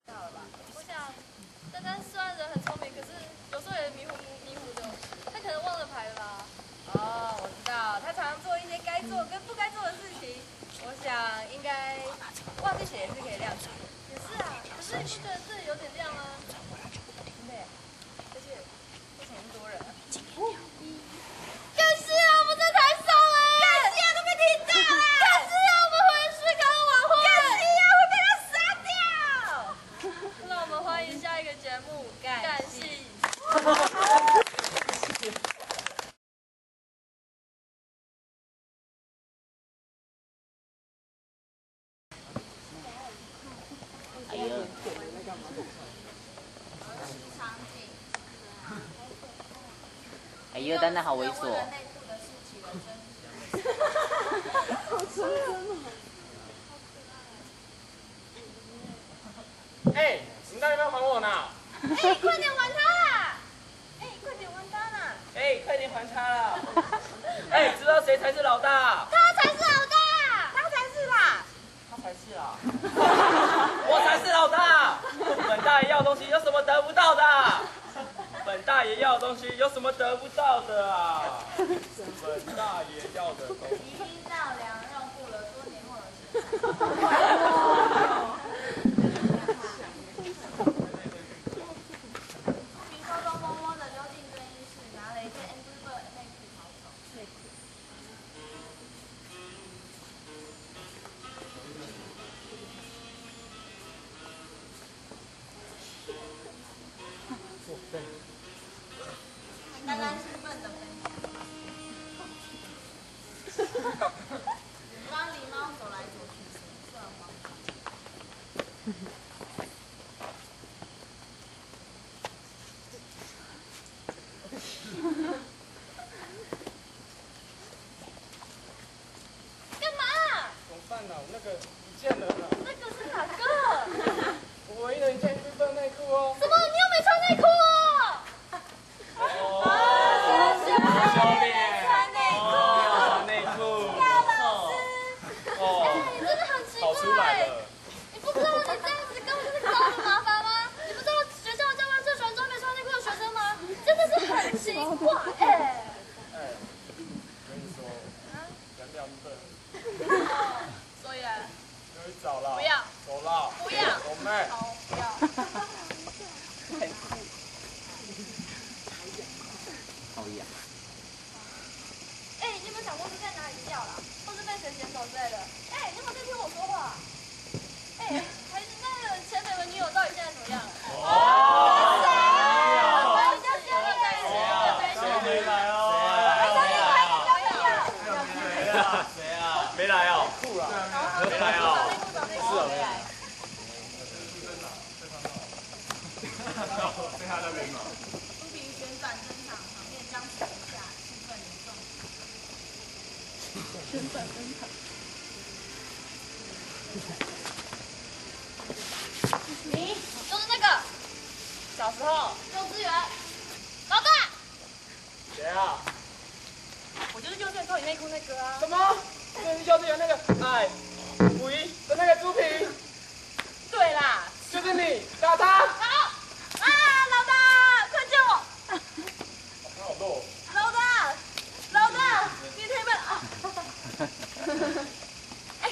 到了吧？我想，丹丹虽然人很聪明，可是有时候也迷糊的，他可能忘了牌了吧？哦，我知道，他常常做一些该做跟不该做的事情。我想应该忘记写也是可以亮出的。也是啊，可是你不觉得这里有点亮吗？对，而且为什么那么多人啊？可是啊，我们在台上哎！可惜啊，都被听到了！可是啊，我们回去开晚会！可惜啊，会被他杀掉！让我们欢迎下一个节目，感性。哎呦，哎呦，丹丹好猥琐。哎，你到底要不要还我呢？哎，快点还他啦！哎，快点还他啦！哎，快点还他了！哎，知道谁才是老大？他才是老大！他才是啦！他才是啊！我才是老大！本大爷要的东西有什么得不到的？本大爷要的东西有什么得不到的啊？本大爷要的东西。一听到良让步了多年后的听说偷摸摸的溜进更衣室，拿了一件 Angry Bird 内裤逃走。刚刚兴奋的分享。刚狸猫走来走去，什么色吗？干嘛？怎么办呢？那个不见了呢。那个是哪个？我唯一的一件日本内裤哦。怎么你又没穿内裤哦？兄弟，穿内裤。哦，你真的很奇跑出来怪。了。你不知道你这样子根本就是找我们麻烦吗？你不知道学校的教官最喜欢装没穿内裤的学生吗？真的是很奇怪哎。哎，跟你说，两两笨，所以可以找了。不要，走了。不要，走妹。好，不要。好痒。哎，你有没有想过是在哪里掉了，或是被谁捡走之类的？哎，你有没有在听我说话？哎，还是那个前美文女友到底现在怎么样了？谁啊？人家谁啊？没来哦。谁啊？没来哦。酷了。没来哦。是啊，没来。在他那边嘛。猪皮旋转登场，场面僵持不下，气氛严重。旋转登场。你就是那个小时候，幼稚园老大。谁啊？我就是幼稚园偷你内裤那个啊。什么？那是幼稚园那个哎五一的那个猪皮，对啦，就是你打他。好啊，老大，快救我！他好弱。老大，老大，你推门啊！哎。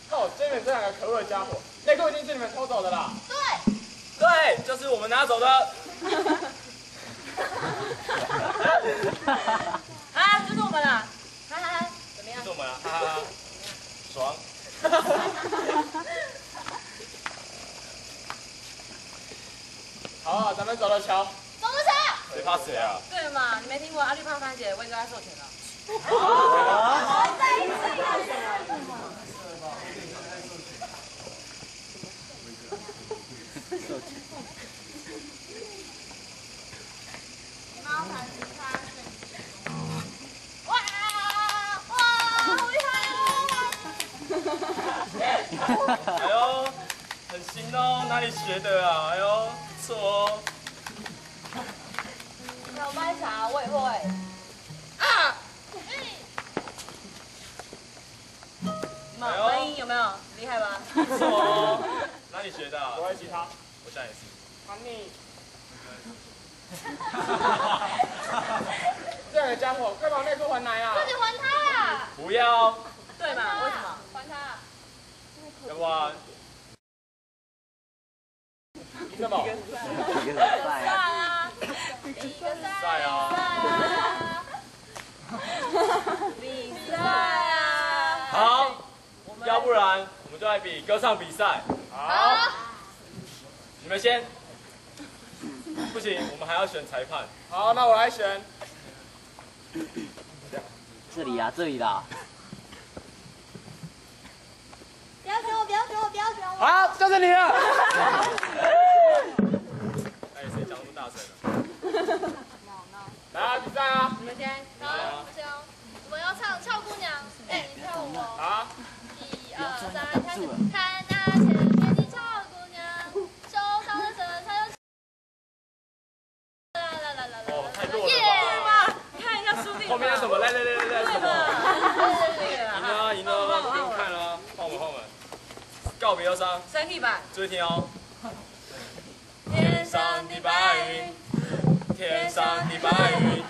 哦，这边这两个可恶的家伙，内裤一定是你们偷走的啦。对。对，就是我们拿走的。啊，就是我们啦！哈哈哈，怎么样就是？我们啊，哈哈哈，爽。好啊，咱们走了瞧。走不成。谁怕谁啊？对嘛，你没听过阿绿胖番姐为哥他授权了？在一起。猫盘吉他顺。哇哇，好厉害哦！哎呦，很行哦，哪里学的啊？哎呦，不错哦。小麦茶我也会。啊！反应有没有厉害吧？不错哦，哪里学的啊？我会吉他。我现在也是。还你。这样的家伙，快把内裤还来啊！快点还他啦！不要。对嘛？为什么？还他！要不然。什么？一个很赛帅啊！啊！在啊。比赛啊！好，要不然我们就来比歌唱比赛。好。你们先。不行，我们还要选裁判。好，那我来选。这里啦，这里啦。不要选我，不要选我，不要选我！好，就是你了。哎，谁讲那么大声啊？来啊，比赛啊！你们先。好，不行，我们要唱《俏姑娘》。哎，你跳舞哦。好。 1、2、3，开始！看那前面的俏姑娘，手上的色彩有。哦，太弱了耶吧！看一下输定了。后面是什么？来，什么？赢赢了，都给你看了，换我们。告别忧伤，升 key 版。注意听哦。天上的白云，天上的白云，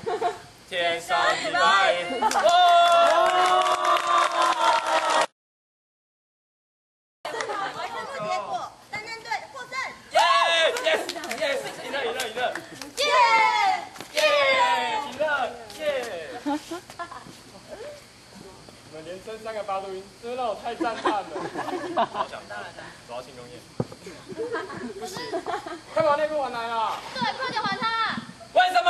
天上的白云。完成这结果，丹丹队获胜。Yes，赢了！赢了！你们连升3个8度音，真的让我太赞叹了。好想，走到庆功宴。不行，快把内裤还来啊！对，快点还他！为什么？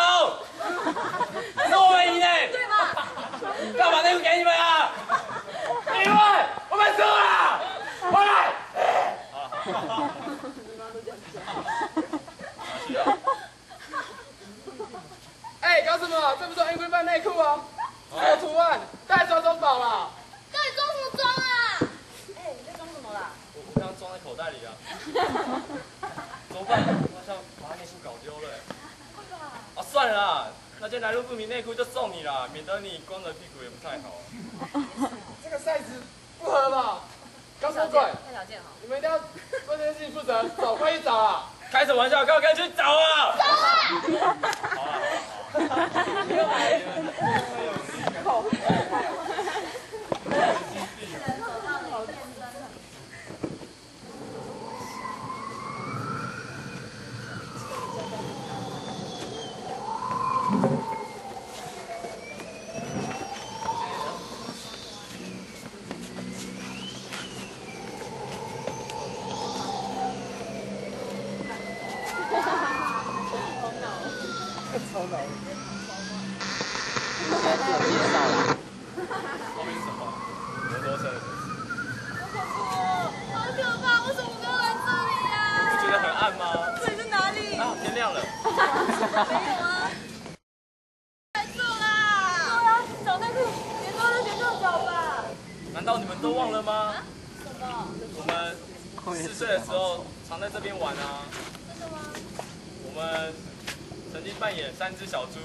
是我们赢嘞！对吗？要把内裤给你们啊！因为我们输了！回来！哎，搞什么？这不是恩规范内裤啊？还有图案，带装饱了。到底装什么装啊？哎，你在装什么啦？我刚刚装在口袋里啊。怎么办？我好像把内裤搞丢了。啊，算了啦，那件来路不明内裤就送你啦，免得你光着屁股也不太好。这个 size 不合吧？搞什么鬼？太少见哈。你们一定要为这件事情负责，找快去找啊！开什么玩笑？赶快去找啊！走啊！好了，不用来。超脑。现在自我介绍啦。后面是什么？摩托车。好可怕！为什么我们要来这里呀？不觉得很暗吗？这里是哪里？啊，天亮了。没有啊。来这啦！对啊，找内裤，连多就全都找吧。难道你们都忘了吗？什么？我们4岁的时候常在这边玩啊。真的吗？我们曾经扮演3只小猪，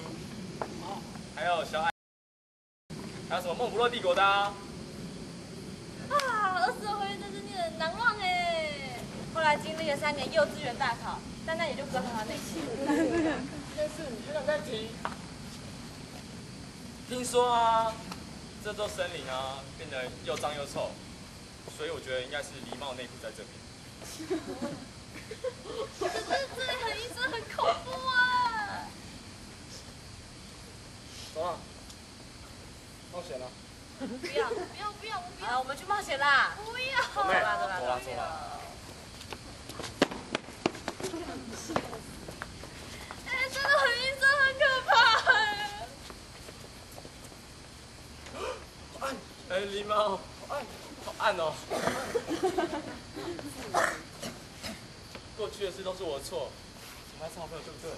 还有小矮，还有什么梦不落帝国的啊。啊，20回忆真是令人难忘哎。后来经历了3年幼稚园大考，但那也就不知道他内心。这件事你居然在提？听说啊，这座森林啊变得又脏又臭，所以我觉得应该是狸猫内裤在这边。可是这里很阴森，很恐怖啊！走啊！冒险了。不要，我不要！好了，我们去冒险啦！不要！走啦，走啦。哎，真的很阴森，很可怕哎！好暗，哎，狸猫，好暗，好暗哦。过去的事都是我的错，我们还是好朋友，对不对？